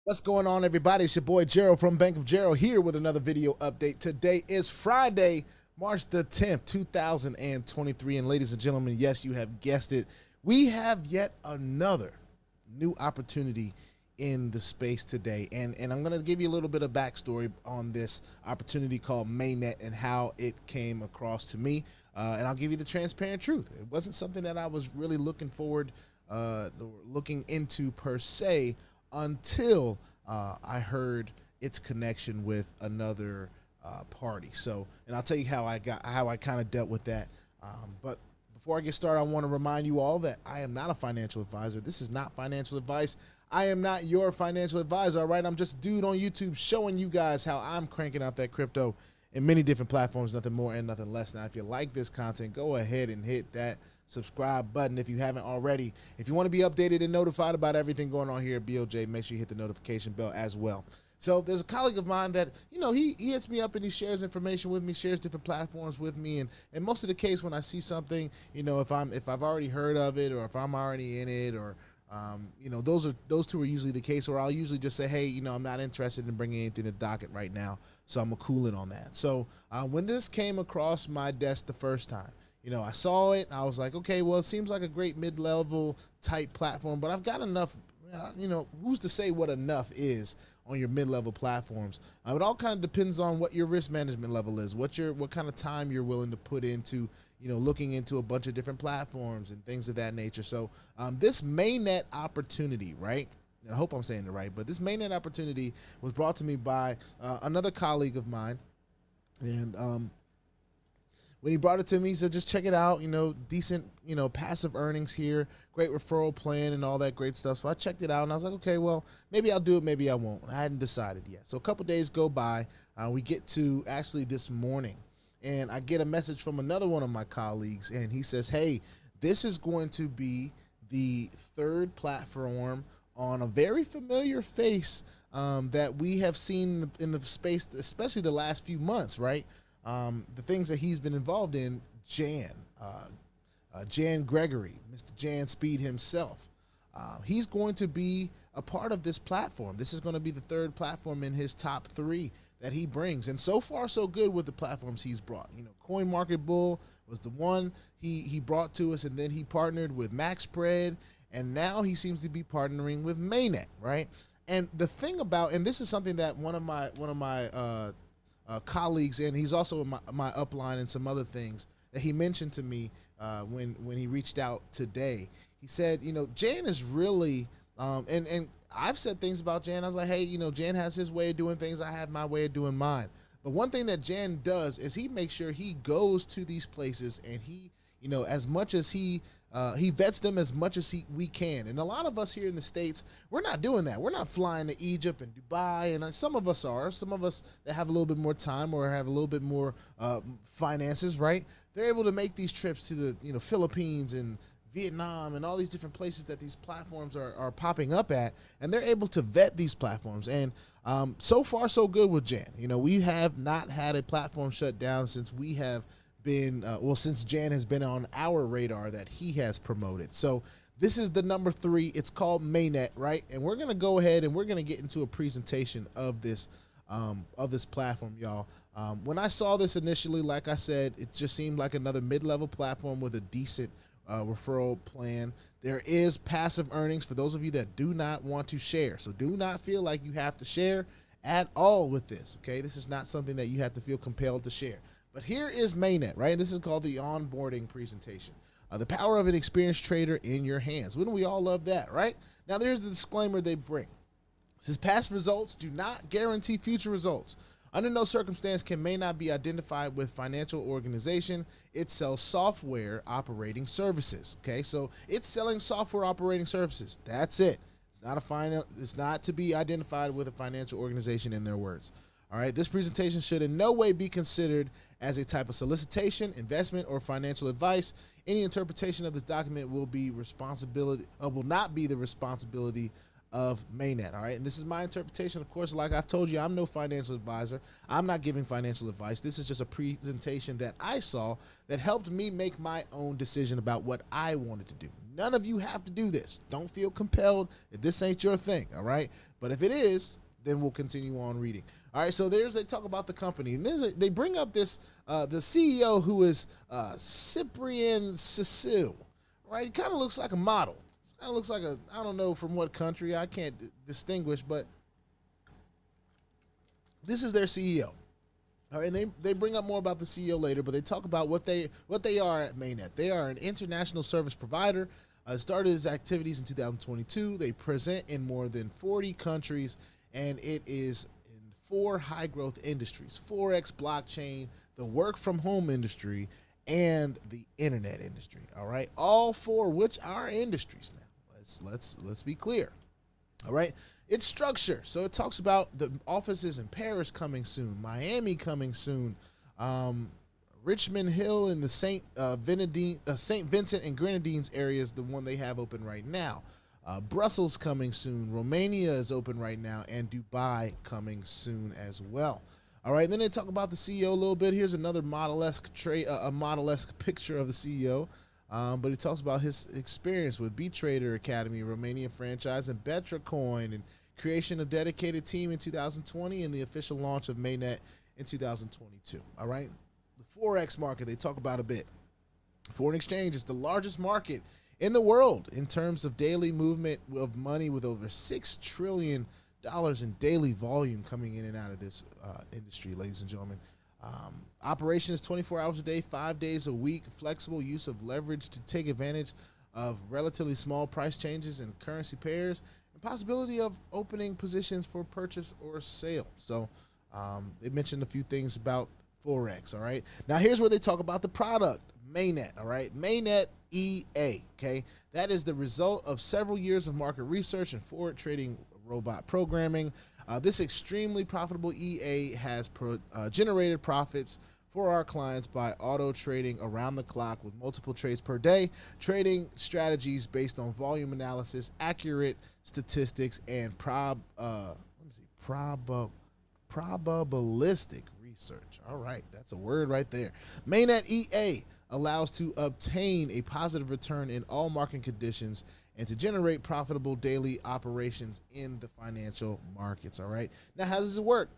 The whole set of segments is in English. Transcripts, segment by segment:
What's going on, everybody? It's your boy Gerald from Bank of Gerald here with another video update. Today is Friday, March the 10th, 2023. And ladies and gentlemen, yes, you have guessed it. We have yet another new opportunity in the space today. And I'm going to give you a little bit of backstory on this opportunity called Mainet and how it came across to me. And I'll give you the transparent truth. It wasn't something that I was really looking into per se, until I heard its connection with another party. So, and I'll tell you how I kind of dealt with that. But before I get started, I want to remind you all that I am not a financial advisor. This is not financial advice. I am not your financial advisor, all right? I'm just a dude on YouTube showing you guys how I'm cranking out that crypto in many different platforms, nothing more and nothing less. Now, if you like this content, go ahead and hit that subscribe button if you haven't already. If you want to be updated and notified about everything going on here at BOJ, make sure you hit the notification bell as well. So there's a colleague of mine that, you know, he hits me up and he shares information with me, shares different platforms with me. And most of the case when I see something, you know, if I've already heard of it, or if I'm already in it, or you know, those two are usually the case. Or I'll usually just say, hey, you know, I'm not interested in bringing anything to docket right now, so I'm gonna cool it on that. So when this came across my desk the first time, you know, I saw it and I was like, okay, well, it seems like a great mid-level type platform, but I've got enough. You know, who's to say what enough is on your mid-level platforms? It all kind of depends on what your risk management level is, what kind of time you're willing to put into, you know, looking into a bunch of different platforms and things of that nature. So this Mainnet opportunity, right? And I hope I'm saying it right, but this Mainnet opportunity was brought to me by another colleague of mine, and when he brought it to me, he said, just check it out, you know, decent, you know, passive earnings here, great referral plan and all that great stuff. So I checked it out and I was like, okay, well, maybe I'll do it, maybe I won't. I hadn't decided yet. So a couple days go by, we get to actually this morning, and I get a message from another one of my colleagues, and he says, hey, this is going to be the third platform on a very familiar face that we have seen in the space, especially the last few months, right? The things that he's been involved in, Jan Gregory, Mr. Jan Speed himself. He's going to be a part of this platform. This is going to be the third platform in his top 3 that he brings. And so far, so good with the platforms he's brought. You know, CoinMarketBull was the one he brought to us, and then he partnered with MAXPREAD, and now he seems to be partnering with Mainet, right? And the thing about, and this is something that one of my colleagues, and he's also in my upline and some other things that he mentioned to me when he reached out today. He said, you know, Jan is really, and I've said things about Jan. I was like, hey, you know, Jan has his way of doing things. I have my way of doing mine. But one thing that Jan does is he makes sure he goes to these places, and he, you know, as much as he vets them as much as we can. And a lot of us here in the States, we're not doing that. We're not flying to Egypt and Dubai, and some of us are. Some of us that have a little bit more time or have a little bit more finances, right? They're able to make these trips to the, you know, Philippines and Vietnam and all these different places that these platforms are popping up at, and they're able to vet these platforms. And so far, so good with Jan. You know, we have not had a platform shut down since we have been, since Jan has been on our radar that he has promoted. So this is the number 3. It's called Mainnet, right? And we're going to go ahead and we're going to get into a presentation of this platform, y'all. When I saw this initially, like I said, it just seemed like another mid-level platform with a decent referral plan. There is passive earnings for those of you that do not want to share. So do not feel like you have to share at all with this, okay? This is not something that you have to feel compelled to share. But here is Mainnet, right? This is called the onboarding presentation. The power of an experienced trader in your hands. Wouldn't we all love that, right? Now, there's the disclaimer they bring. It says past results do not guarantee future results. Under no circumstance can Mainnet be identified with financial organization. It sells software operating services, okay? So it's selling software operating services. That's it. It's not to be identified with a financial organization, in their words. All right, this presentation should in no way be considered as a type of solicitation, investment, or financial advice. Any interpretation of this document will not be the responsibility of Mainnet. All right, and this is my interpretation. Of course, like I've told you, I'm no financial advisor. I'm not giving financial advice. This is just a presentation that I saw that helped me make my own decision about what I wanted to do. None of you have to do this. Don't feel compelled if this ain't your thing, all right? But if it is, then we'll continue on reading. All right, so they talk about the company, and they bring up this the CEO, who is Cyprian Cecile, right? He kind of looks like a model. Kind of looks like I don't know from what country, I can't distinguish, but this is their CEO. All right, and they bring up more about the CEO later, but they talk about what they are at Mainet. They are an international service provider. Started its activities in 2022. They present in more than 40 countries, and it is in 4 high-growth industries: Forex, blockchain, the work-from-home industry, and the internet industry. All right, all 4 which are industries now. Let's be clear. All right, its structure. So it talks about the offices in Paris coming soon, Miami coming soon, Richmond Hill in the St. Vincent and Grenadines area is the one they have open right now. Brussels coming soon, Romania is open right now, and Dubai coming soon as well. All right, and then they talk about the CEO a little bit. Here's another model-esque a model-esque picture of the CEO. But he talks about his experience with B-Trader Academy, Romania franchise, and Betracoin, and creation of dedicated team in 2020, and the official launch of Mainet in 2022. All right, the Forex market they talk about a bit. Foreign exchange is the largest market in the world in terms of daily movement of money, with over $6 trillion in daily volume coming in and out of this industry, ladies and gentlemen. Operations 24 hours a day, 5 days a week, flexible use of leverage to take advantage of relatively small price changes in currency pairs, and possibility of opening positions for purchase or sale. So they mentioned a few things about Forex, all right? Now here's where they talk about the product, Mainet, all right? Mainet EA, okay? That is the result of several years of market research and forward trading robot programming. This extremely profitable EA has generated profits for our clients by auto trading around the clock with multiple trades per day, trading strategies based on volume analysis, accurate statistics, and probabilistic research. All right, that's a word right there. Mainnet EA allows to obtain a positive return in all market conditions and to generate profitable daily operations in the financial markets. All right, now how does it work?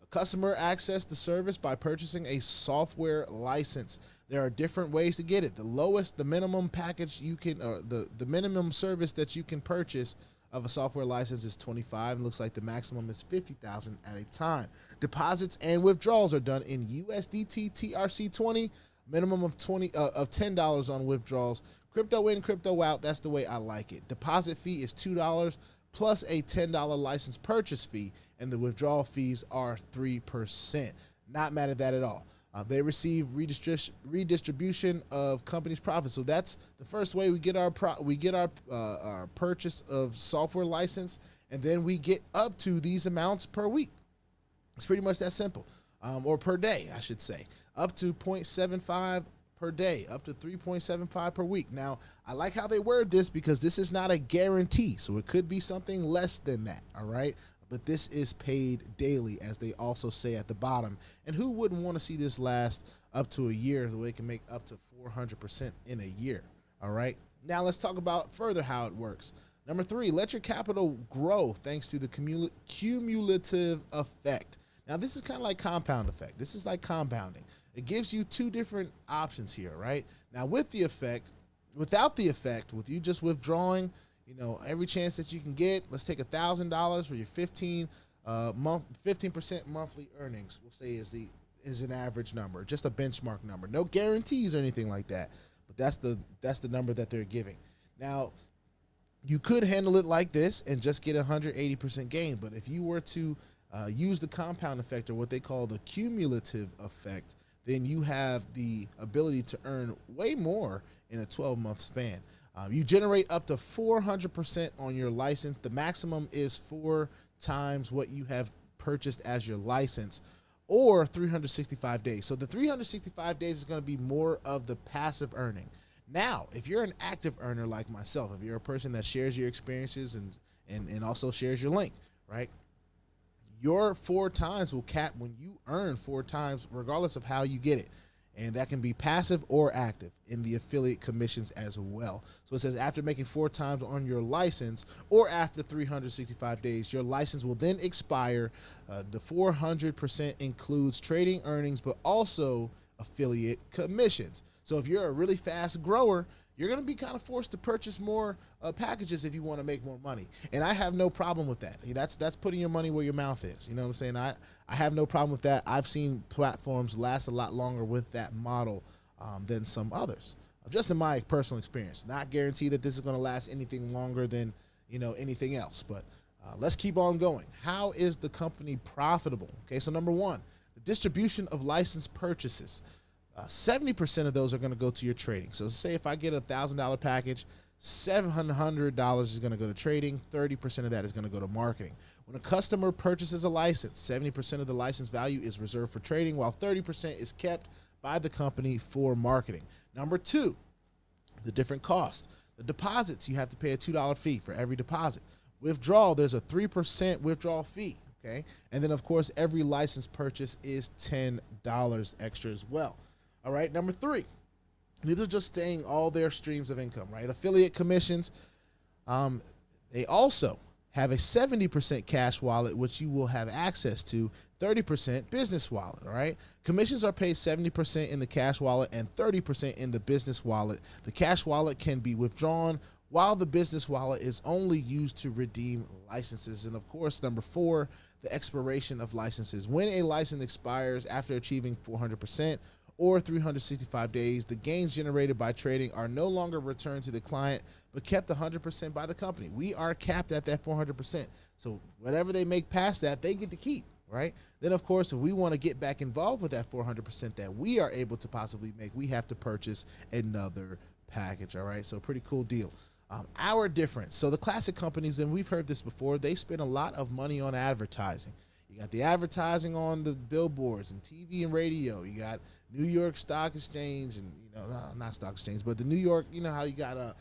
A customer access the service by purchasing a software license. There are different ways to get it. The minimum package you can, or the minimum service that you can purchase of a software license is $25. It looks like the maximum is $50,000 at a time. Deposits and withdrawals are done in USDT TRC20. Minimum of $10 on withdrawals. Crypto in, crypto out. That's the way I like it. Deposit fee is $2 plus a $10 license purchase fee, and the withdrawal fees are 3%. Not mad at that at all. They receive redistribution of companies' profits. So that's the first way we get our purchase of software license, and then we get up to these amounts per week. It's pretty much that simple, or per day, I should say. Up to 0.75 per day, up to 3.75 per week. Now, I like how they word this because this is not a guarantee, so it could be something less than that, all right? But this is paid daily, as they also say at the bottom. And who wouldn't want to see this last up to a year, so they can make up to 400% in a year, all right? Now, let's talk about further how it works. Number 3, let your capital grow thanks to the cumulative effect. Now, this is kind of like compound effect. This is like compounding. It gives you 2 different options here, right? Now, with the effect, without the effect, with you just withdrawing, you know, every chance that you can get, let's take $1,000 for your 15% monthly earnings. We'll say is an average number, just a benchmark number. No guarantees or anything like that, but that's the number that they're giving. Now, you could handle it like this and just get 180% gain, but if you were to use the compound effect, or what they call the cumulative effect, then you have the ability to earn way more in a 12-month span. You generate up to 400% on your license. The maximum is 4 times what you have purchased as your license, or 365 days. So the 365 days is going to be more of the passive earning. Now, if you're an active earner like myself, if you're a person that shares your experiences and also shares your link, right? Your 4 times will cap when you earn 4 times, regardless of how you get it. And that can be passive or active in the affiliate commissions as well. So it says after making 4 times on your license or after 365 days, your license will then expire. The 400% includes trading earnings, but also affiliate commissions. So if you're a really fast grower, you're going to be kind of forced to purchase more packages if you want to make more money. And I have no problem with that. That's putting your money where your mouth is. You know what I'm saying? I have no problem with that. I've seen platforms last a lot longer with that model than some others. Just in my personal experience. Not guaranteed that this is going to last anything longer than, you know, anything else. But let's keep on going. How is the company profitable? Okay, so number 1, the distribution of license purchases. 70% of those are going to go to your trading. So say if I get a $1,000 package, $700 is going to go to trading. 30% of that is going to go to marketing. When a customer purchases a license, 70% of the license value is reserved for trading, while 30% is kept by the company for marketing. Number 2, the different costs. The deposits, you have to pay a $2 fee for every deposit. Withdrawal, there's a 3% withdrawal fee. Okay. And then of course, every license purchase is $10 extra as well. All right, number 3, these are just staying all their streams of income, right? Affiliate commissions, they also have a 70% cash wallet, which you will have access to, 30% business wallet, all right? Commissions are paid 70% in the cash wallet and 30% in the business wallet. The cash wallet can be withdrawn, while the business wallet is only used to redeem licenses. And of course, number 4, the expiration of licenses. When a license expires after achieving 400%, or 365 days, the gains generated by trading are no longer returned to the client, but kept 100% by the company. We are capped at that 400%. So whatever they make past that, they get to keep, right? Then, of course, if we want to get back involved with that 400% that we are able to possibly make, we have to purchase another package, all right? So pretty cool deal. Our difference. So the classic companies, and we've heard this before, they spend a lot of money on advertising. You got the advertising on the billboards and TV and radio. You got New York Stock Exchange and, you know, not Stock Exchange, but the New York, you know how you got what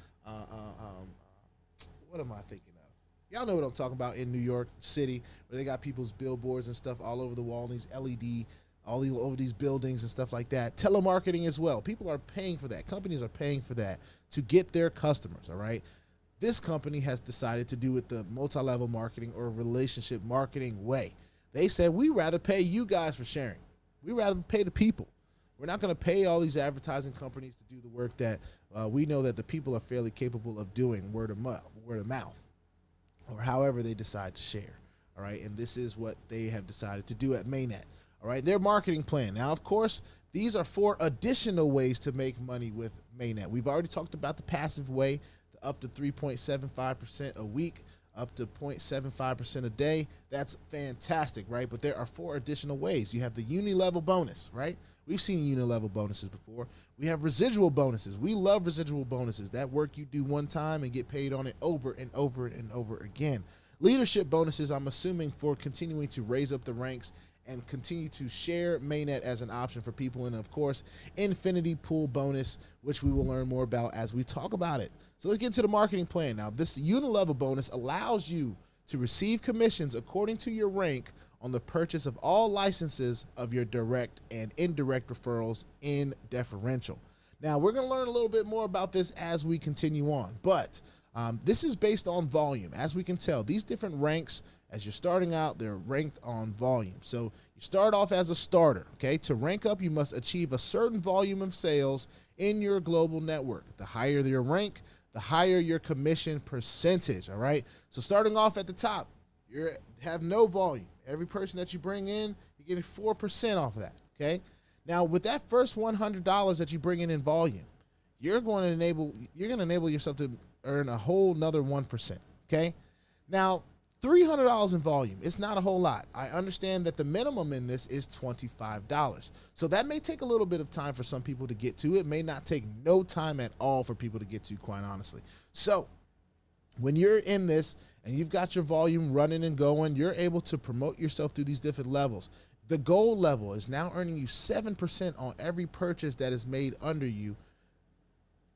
am I thinking of? Y'all know what I'm talking about in New York City, where they got people's billboards and stuff all over the wall, and these LED, all over these buildings and stuff like that. Telemarketing as well. People are paying for that. Companies are paying for that to get their customers, all right? This company has decided to do it the multi-level marketing or relationship marketing way. They said, we rather pay you guys for sharing. We rather pay the people. We're not going to pay all these advertising companies to do the work that we know that the people are fairly capable of doing, word of mouth, or however they decide to share. All right, and this is what they have decided to do at Mainet. All right, their marketing plan. Now, of course, these are 4 additional ways to make money with Mainet. We've already talked about the passive way, up to 3.75% a week, up to 0.75% a day. That's fantastic, right? But there are 4 additional ways. You have the uni-level bonus, right? We've seen uni-level bonuses before. We have residual bonuses. We love residual bonuses. That work you do one time and get paid on it over and over and over again. Leadership bonuses, I'm assuming, for continuing to raise up the ranks and continue to share Mainnet as an option for people. And of course, infinity pool bonus, which we will learn more about as we talk about it. So let's get into the marketing plan. Now, this uni-level bonus allows you to receive commissions according to your rank on the purchase of all licenses of your direct and indirect referrals in differential. Now, we're going to learn a little bit more about this as we continue on, but this is based on volume. As we can tell, these different ranks, as you're starting out, they're ranked on volume. So you start off as a starter, okay? To rank up, you must achieve a certain volume of sales in your global network. The higher your rank, the higher your commission percentage, all right? So starting off at the top, you have no volume. Every person that you bring in, you're getting 4% off of that, okay? Now, with that first $100 that you bring in volume, you're going to enable yourself to earn a whole nother 1%, okay? Now, $300 in volume, it's not a whole lot. I understand that the minimum in this is $25. So that may take a little bit of time for some people to get to. It may not take no time at all for people to get to, quite honestly. So when you're in this and you've got your volume running and going, you're able to promote yourself through these different levels. The gold level is now earning you 7% on every purchase that is made under you,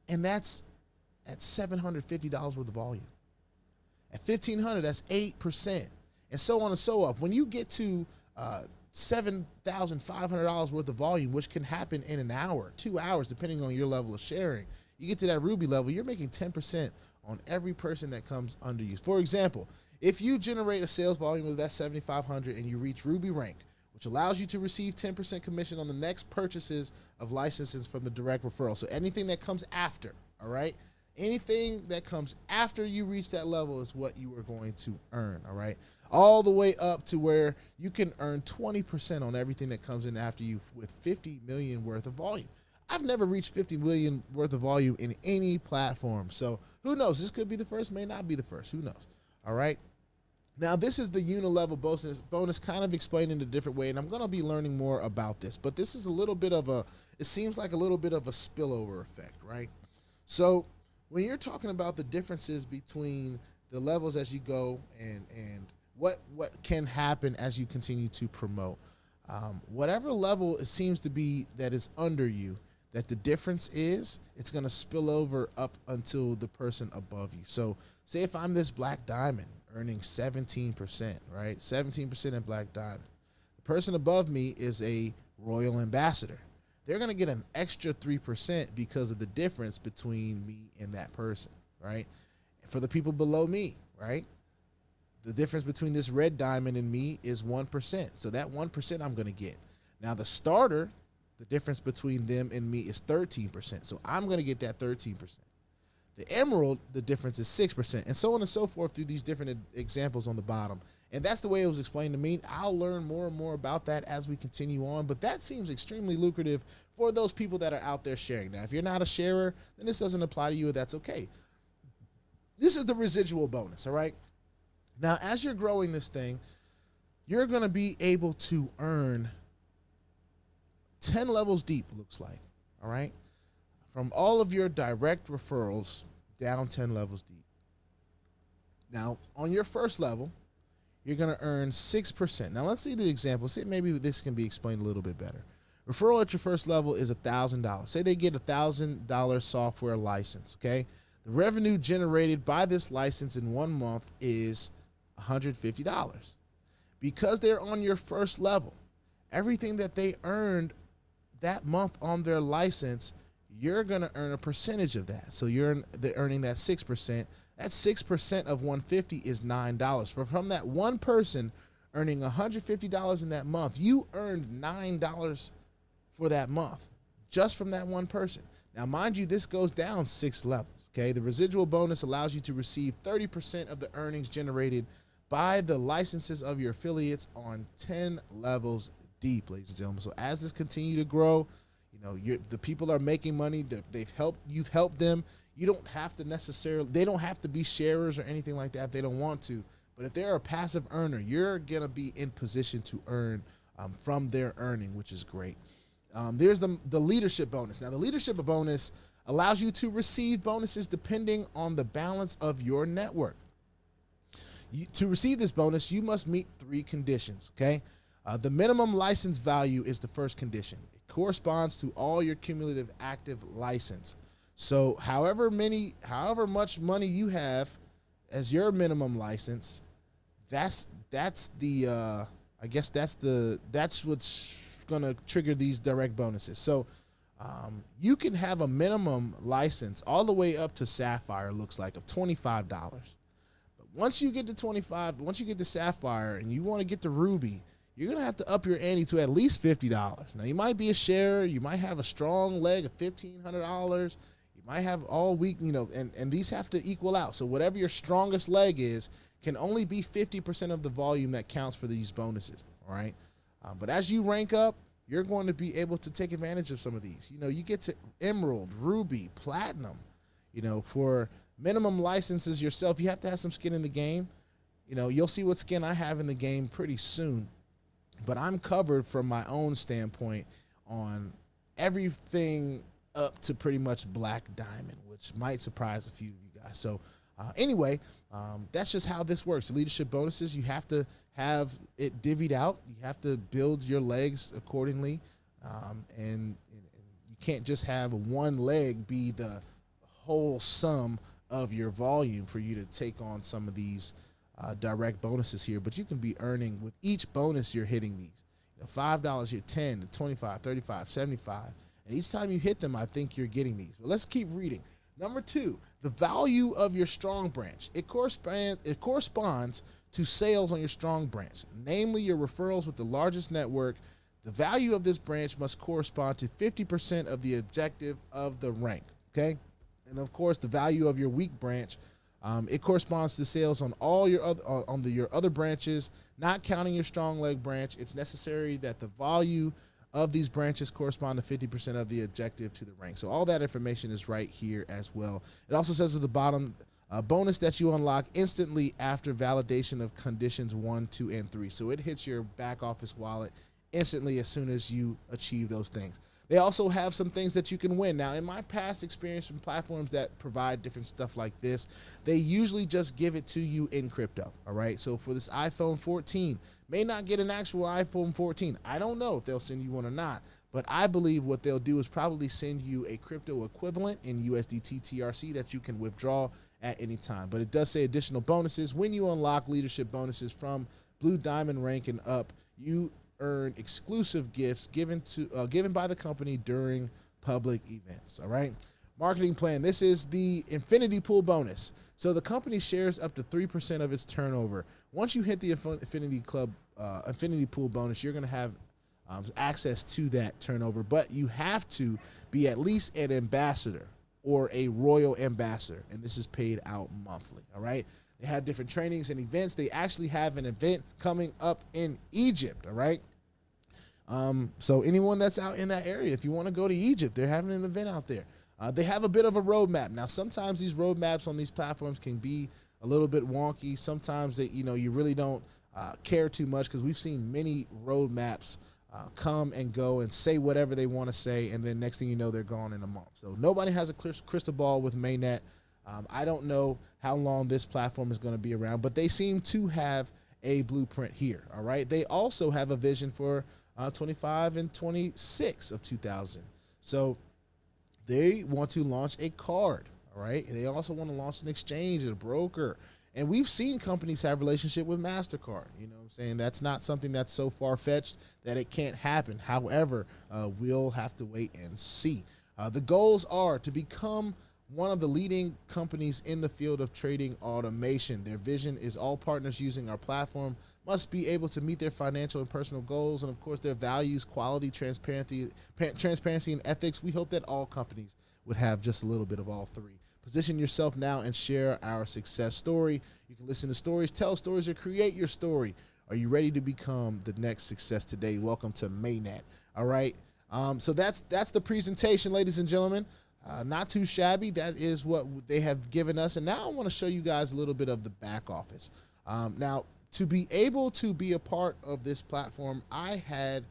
and that's at $750 worth of volume. At $1,500, that's 8%, and so on and so on. When you get to $7,500 worth of volume, which can happen in an hour, 2 hours, depending on your level of sharing. You get to that Ruby level, you're making 10% on every person that comes under you. For example, if you generate a sales volume of that 7,500 and you reach Ruby rank, which allows you to receive 10% commission on the next purchases of licenses from the direct referral. So anything that comes after, all right? Anything that comes after you reach that level is what you are going to earn, all right? All the way up to where you can earn 20% on everything that comes in after you with 50 million worth of volume. I've never reached 50 million worth of volume in any platform. So who knows? This could be the first, may not be the first. Who knows? All right. Now, this is the unilevel bonus kind of explained in a different way, and I'm going to be learning more about this. But this is a little bit of a, it seems like a little bit of a spillover effect, right? So when you're talking about the differences between the levels as you go and what can happen as you continue to promote, whatever level it seems to be that is under you, that the difference is, it's going to spill over up until the person above you. So say if I'm this black diamond earning 17%, right? 17% in black diamond. The person above me is a royal ambassador. They're going to get an extra 3% because of the difference between me and that person, right? For the people below me, right? The difference between this red diamond and me is 1%. So that 1% I'm going to get. Now the starter, the difference between them and me is 13%. So I'm going to get that 13%. The emerald, the difference is 6%, and so on and so forth through these different examples on the bottom. And that's the way it was explained to me. I'll learn more and more about that as we continue on, but that seems extremely lucrative for those people that are out there sharing. Now, if you're not a sharer, then this doesn't apply to you, and that's okay. This is the residual bonus, all right? Now, as you're growing this thing, you're going to be able to earn 10 levels deep, looks like, all right? From all of your direct referrals down 10 levels deep. Now, on your first level, you're going to earn 6%. Now, let's see the example. See, maybe this can be explained a little bit better. Referral at your first level is $1,000. Say they get a $1,000 software license, okay? The revenue generated by this license in 1 month is $150. Because they're on your first level, everything that they earned that month on their license, you're going to earn a percentage of that. So they're earning that 6%. That 6% of 150 is $9. From that one person earning $150 in that month, you earned $9 for that month just from that one person. Now, mind you, this goes down 6 levels, okay? The residual bonus allows you to receive 30% of the earnings generated by the licenses of your affiliates on 10 levels deep, ladies and gentlemen. So as this continue to grow, the people are making money. You've helped them. You don't have to necessarily, they don't have to be sharers or anything like that if they don't want to. But if they're a passive earner, you're going to be in position to earn from their earning, which is great. There's the leadership bonus. Now, the leadership bonus allows you to receive bonuses depending on the balance of your network. To receive this bonus, you must meet 3 conditions, okay? The minimum license value is the first condition. It corresponds to all your cumulative active license. So however much money you have as your minimum license, that's what's gonna trigger these direct bonuses. So you can have a minimum license all the way up to Sapphire, looks like, of $25. But once you get to 25, once you get to Sapphire and you want to get to Ruby, you're going to have to up your ante to at least $50. Now, you might be a sharer. You might have a strong leg of $1,500. You might have all week, and these have to equal out. So whatever your strongest leg is can only be 50% of the volume that counts for these bonuses, all right? But as you rank up, you're going to be able to take advantage of some of these. You get to Emerald, Ruby, Platinum. For minimum licenses yourself, you have to have some skin in the game. You'll see what skin I have in the game pretty soon. But I'm covered from my own standpoint on everything up to pretty much Black Diamond, which might surprise a few of you guys. So anyway, that's just how this works. The leadership bonuses, you have to have it divvied out. You have to build your legs accordingly. And you can't just have one leg be the whole sum of your volume for you to take on some of these direct bonuses here, but you can be earning with each bonus you're hitting these. $5, you get 10, 25, 35, 75. And each time you hit them, I think you're getting these. But let's keep reading. Number 2, the value of your strong branch. It corresponds to sales on your strong branch, namely your referrals with the largest network. The value of this branch must correspond to 50% of the objective of the rank, okay? And of course, the value of your weak branch, it corresponds to sales on all your other branches, not counting your strong leg branch. It's necessary that the value of these branches correspond to 50% of the objective to the rank. So all that information is right here as well. It also says at the bottom, bonus that you unlock instantly after validation of conditions 1, 2, and 3. So it hits your back office wallet instantly as soon as you achieve those things. They also have some things that you can win. Now, in my past experience from platforms that provide different stuff like this, they usually just give it to you in crypto, all right? So for this iPhone 14, may not get an actual iPhone 14. I don't know if they'll send you one or not, but I believe what they'll do is probably send you a crypto equivalent in USDT TRC that you can withdraw at any time. But it does say additional bonuses. When you unlock leadership bonuses from Blue Diamond rank and up, you earn exclusive gifts given by the company during public events. All right. Marketing plan. This is the Infinity Pool bonus. So the company shares up to 3% of its turnover. Once you hit the Infinity Pool bonus, you're going to have access to that turnover, but you have to be at least an ambassador or a royal ambassador, and this is paid out monthly. All right. They have different trainings and events. They actually have an event coming up in Egypt, all right? So anyone that's out in that area, if you want to go to Egypt, they're having an event out there. They have a bit of a roadmap. Now, sometimes these roadmaps on these platforms can be a little bit wonky. Sometimes they, you really don't care too much, because we've seen many roadmaps come and go and say whatever they want to say, and then next thing you know, they're gone in a month. So nobody has a crystal ball with Mainet. I don't know how long this platform is going to be around, but they seem to have a blueprint here, all right? They also have a vision for 25 and 26 of 2000. So they want to launch a card, all right? They also want to launch an exchange, a broker. And we've seen companies have relationship with MasterCard. You know what I'm saying? That's not something that's so far-fetched that it can't happen. However, we'll have to wait and see. The goals are to become one of the leading companies in the field of trading automation. Their vision is all partners using our platform must be able to meet their financial and personal goals, and of course their values, quality, transparency, and ethics. We hope that all companies would have just a little bit of all three. Position yourself now and share our success story. You can listen to stories, tell stories, or create your story. Are you ready to become the next success today? Welcome to Mainet. All right. So that's the presentation, ladies and gentlemen. Not too shabby. That is what they have given us. And now I want to show you guys a little bit of the back office. Now, to be able to be a part of this platform, I had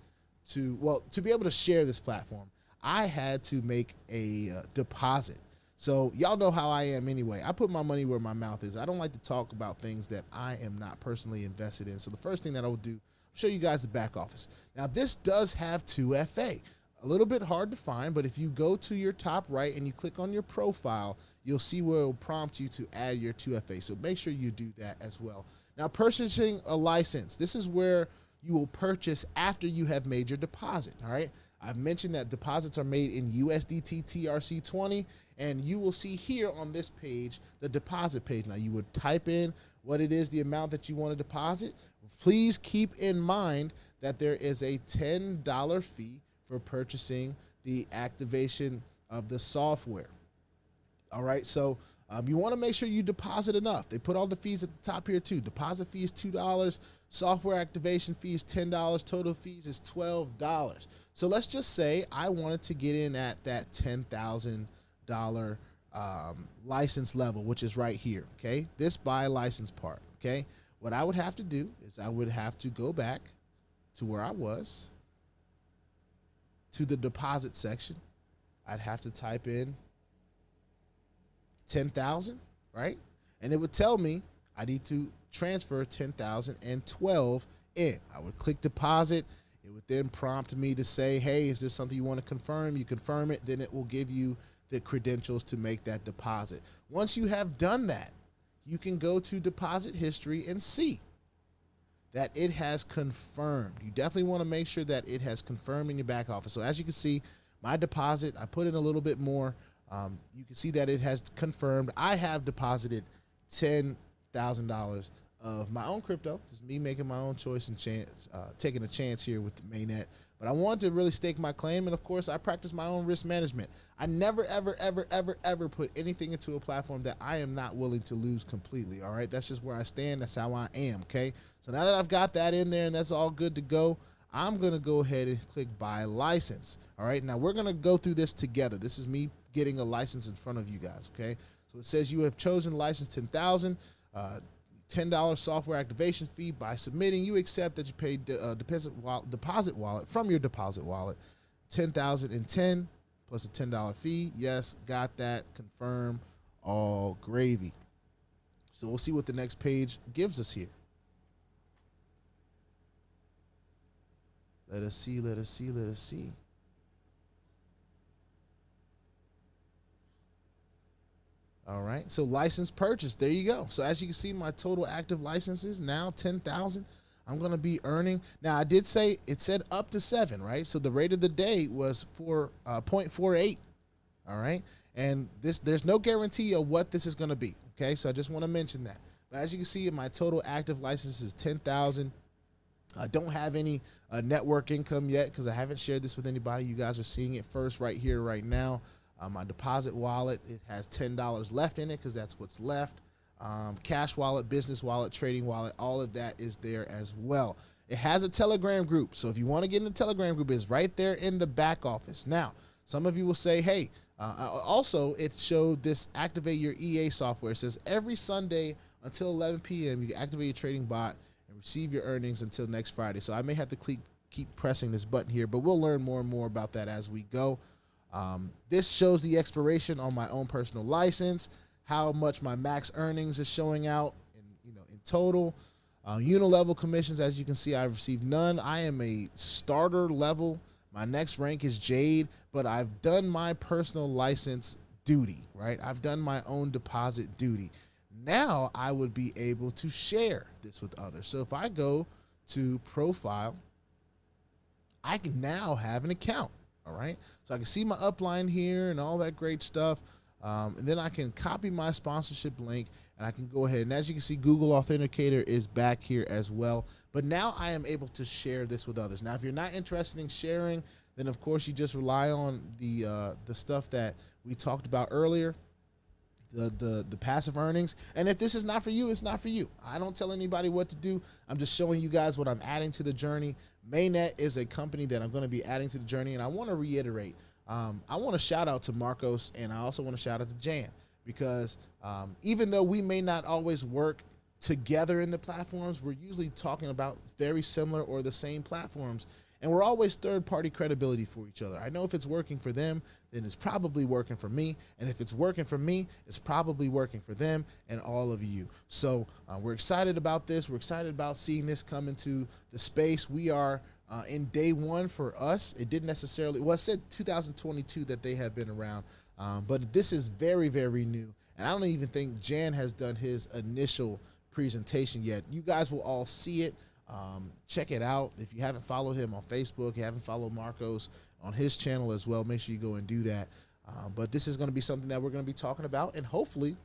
to, to be able to share this platform, I had to make a deposit. So y'all know how I am anyway. I put my money where my mouth is. I don't like to talk about things that I am not personally invested in. So the first thing that I will do, I'll show you guys the back office. Now, this does have 2FA. A little bit hard to find, but if you go to your top right and you click on your profile, you'll see where it will prompt you to add your 2FA. So make sure you do that as well. Now, purchasing a license. This is where you will purchase after you have made your deposit, all right? I've mentioned that deposits are made in USDT TRC20, and you will see here on this page, the deposit page. Now, you would type in what it is, the amount that you want to deposit. Please keep in mind that there is a $10 fee for purchasing the activation of the software. All right, so you want to make sure you deposit enough. They put all the fees at the top here too. Deposit fee is $2, software activation fee is $10, total fees is $12. So let's just say I wanted to get in at that $10,000 license level, which is right here, okay? This buy license part, okay? What I would have to do is I would have to go back to where I was, to the deposit section. I'd have to type in 10,000, right? And it would tell me I need to transfer 10,012 in. I would click deposit. It would then prompt me to say, hey, is this something you want to confirm? You confirm it, then it will give you the credentials to make that deposit. Once you have done that, you can go to deposit history and see that it has confirmed. You definitely want to make sure that it has confirmed in your back office. So as you can see, my deposit, I put in a little bit more. You can see that it has confirmed. I have deposited $10,000 of my own crypto. Just me making my own choice and chance, taking a chance here with the Mainnet. But I wanted to really stake my claim, and of course, I practice my own risk management. I never, ever, ever, ever, ever put anything into a platform that I am not willing to lose completely. All right, that's just where I stand. That's how I am. Okay, so now that I've got that in there and that's all good to go, I'm gonna go ahead and click buy license. All right, now we're gonna go through this together. This is me getting a license in front of you guys. Okay, so it says you have chosen license 10,000. $10 software activation fee. By submitting, you accept that you paid deposit wallet from your deposit wallet, 10,010 plus a $10 fee. Yes, got that. Confirm. All gravy. So we'll see what the next page gives us here. Let us see. Let us see. Let us see. All right, so license purchase, there you go. So as you can see, my total active licenses now 10,000. I'm gonna be earning. Now I did say it said up to 7, right? So the rate of the day was 0.48. All right, and there's no guarantee of what this is gonna be. Okay, so I just want to mention that. But as you can see, my total active license is 10,000. I don't have any network income yet because I haven't shared this with anybody. You guys are seeing it first right here, right now. My deposit wallet, it has $10 left in it because that's what's left. Cash wallet, business wallet, trading wallet, all of that is there as well. It has a Telegram group. So if you want to get in the Telegram group, it's right there in the back office. Now, some of you will say, hey, also it showed this activate your EA software. It says every Sunday until 11 p.m. you can activate your trading bot and receive your earnings until next Friday. So I may have to keep pressing this button here, but we'll learn more and more about that as we go. This shows the expiration on my own personal license, how much my max earnings is showing out in total. Unilevel commissions, as you can see, I've received none. I am a starter level. My next rank is Jade, but I've done my personal license duty, right? I've done my own deposit duty. Now I would be able to share this with others. So if I go to profile, I can now have an account. All right, so I can see my upline here and all that great stuff. And then I can copy my sponsorship link and I can go ahead. And as you can see, Google Authenticator is back here as well. But now I am able to share this with others. Now, if you're not interested in sharing, then of course you just rely on the stuff that we talked about earlier, the passive earnings. And if this is not for you, it's not for you. I don't tell anybody what to do. I'm just showing you guys what I'm adding to the journey. Mainet is a company that I'm going to be adding to the journey. And I want to reiterate, I want to shout out to Marcos, and I also want to shout out to Jan, because even though we may not always work together in the platforms, we're usually talking about very similar or the same platforms. And we're always third-party credibility for each other. I know if it's working for them, then it's probably working for me. And if it's working for me, it's probably working for them and all of you. So we're excited about this. We're excited about seeing this come into the space. We are in day one for us. It didn't necessarily, well, it said 2022 that they have been around. But this is very, very new. And I don't even think Jan has done his initial presentation yet. You guys will all see it. Check it out. If you haven't followed him on Facebook, you haven't followed Marcos on his channel as well, make sure you go and do that. But this is going to be something that we're going to be talking about, and hopefully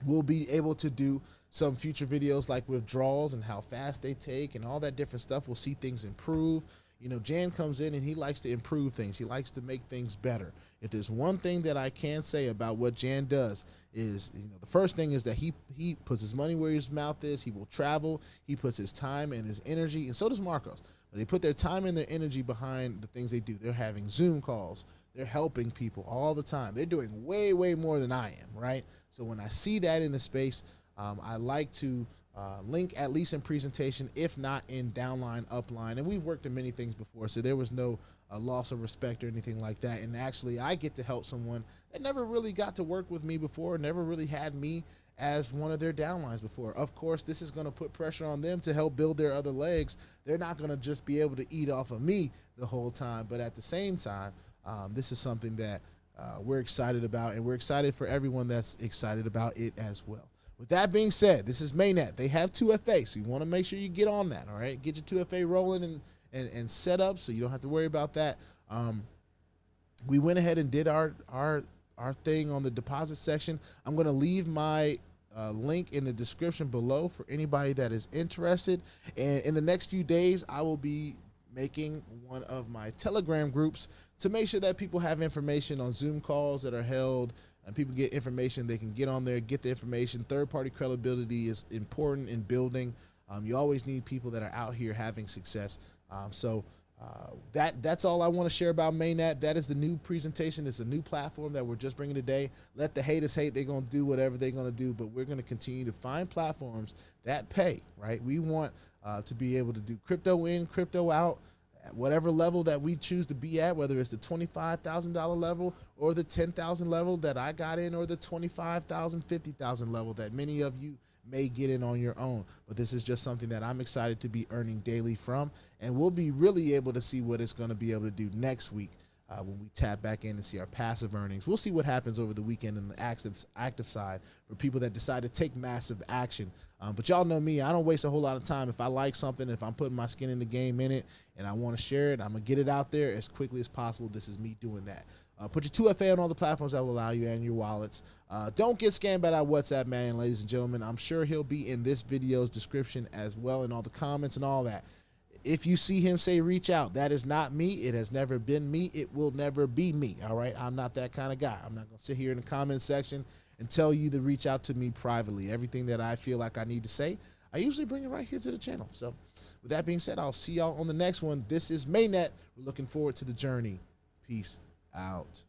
we'll be able to do some future videos like withdrawals and how fast they take and all that different stuff. We'll see things improve. You know, Jan comes in and he likes to improve things. He likes to make things better. If there's one thing that I can say about what Jan does is, you know, the first thing is that he puts his money where his mouth is. He will travel. He puts his time and his energy, and so does Marcos. But they put their time and their energy behind the things they do. They're having Zoom calls. They're helping people all the time. They're doing way, way more than I am, right? So when I see that in the space, I like to link at least in presentation, if not in downline, upline. And we've worked in many things before, so there was no loss of respect or anything like that. And actually, I get to help someone that never really got to work with me before, never really had me as one of their downlines before. Of course, this is going to put pressure on them to help build their other legs. They're not going to just be able to eat off of me the whole time. But at the same time, this is something that we're excited about, and we're excited for everyone that's excited about it as well. with that being said, this is Mainet. They have 2FA, so you want to make sure you get on that, all right? Get your 2FA rolling and set up so you don't have to worry about that. We went ahead and did our thing on the deposit section. I'm going to leave my link in the description below for anybody that is interested. And in the next few days, I will be making one of my Telegram groups to make sure that people have information on Zoom calls that are held and people get information. They can get on there, get the information. Third-party credibility is important in building. You always need people that are out here having success. That's all I want to share about Mainnet. That is the new presentation. It's a new platform that we're just bringing today. Let the haters hate. They're going to do whatever they're going to do, but we're going to continue to find platforms that pay, right? We want to be able to do crypto in, crypto out, at whatever level that we choose to be at, whether it's the $25,000 level or the $10,000 level that I got in, or the $25,000, $50,000 level that many of you may get in on your own. But this is just something that I'm excited to be earning daily from, and we'll be really able to see what it's going to be able to do next week when we tap back in and see our passive earnings. We'll see what happens over the weekend in the active side for people that decide to take massive action. But y'all know me, I don't waste a whole lot of time. If I like something, if I'm putting my skin in the game in it and I want to share it, I'm going to get it out there as quickly as possible. This is me doing that. Put your 2FA on all the platforms that will allow you and your wallets. Don't get scammed by that WhatsApp man, ladies and gentlemen. I'm sure he'll be in this video's description as well, in all the comments and all that. If you see him say reach out, that is not me. It has never been me. It will never be me, all right? I'm not that kind of guy. I'm not going to sit here in the comment section and tell you to reach out to me privately. Everything that I feel like I need to say, I usually bring it right here to the channel. So with that being said, I'll see y'all on the next one. This is Mainet. We're looking forward to the journey. Peace out.